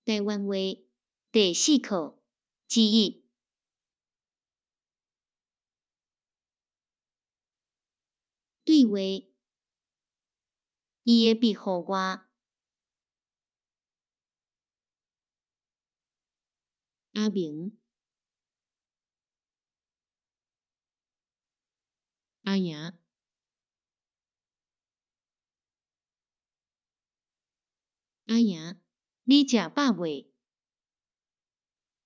台湾话第4课之一。对话：伊会庇护我。阿明、阿爷、阿爷，你食饱未？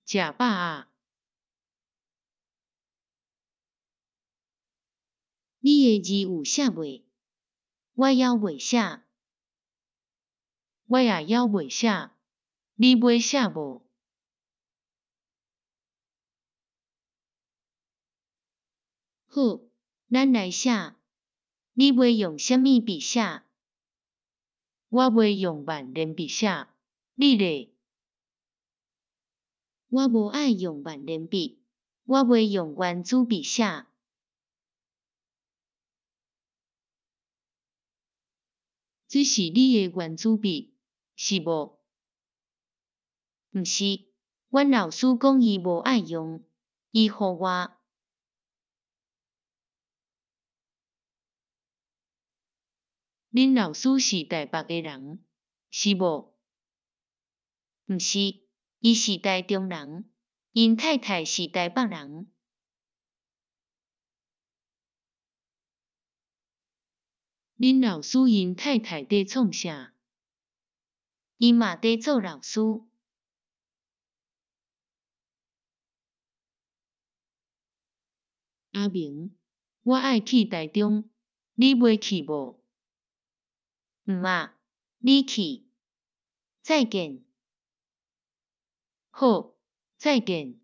食饱啊，你的字有写未？我还未写。我也还未写，你要写无？好，咱来写。你要用什么笔写？我要用万年笔写，你咧？我无爱用万年笔，我要用圆珠笔写。这是你的圆珠笔，是无？毋是，阮老师讲伊无爱用，伊互我。恁老师是台北的人，是无？毋是，伊是台中人，因太太是台北人。恁老师因太太在创啥？伊嘛在做老师。阿明，我爱去台中，你要去无？毋啊，你去。再见。好，再见。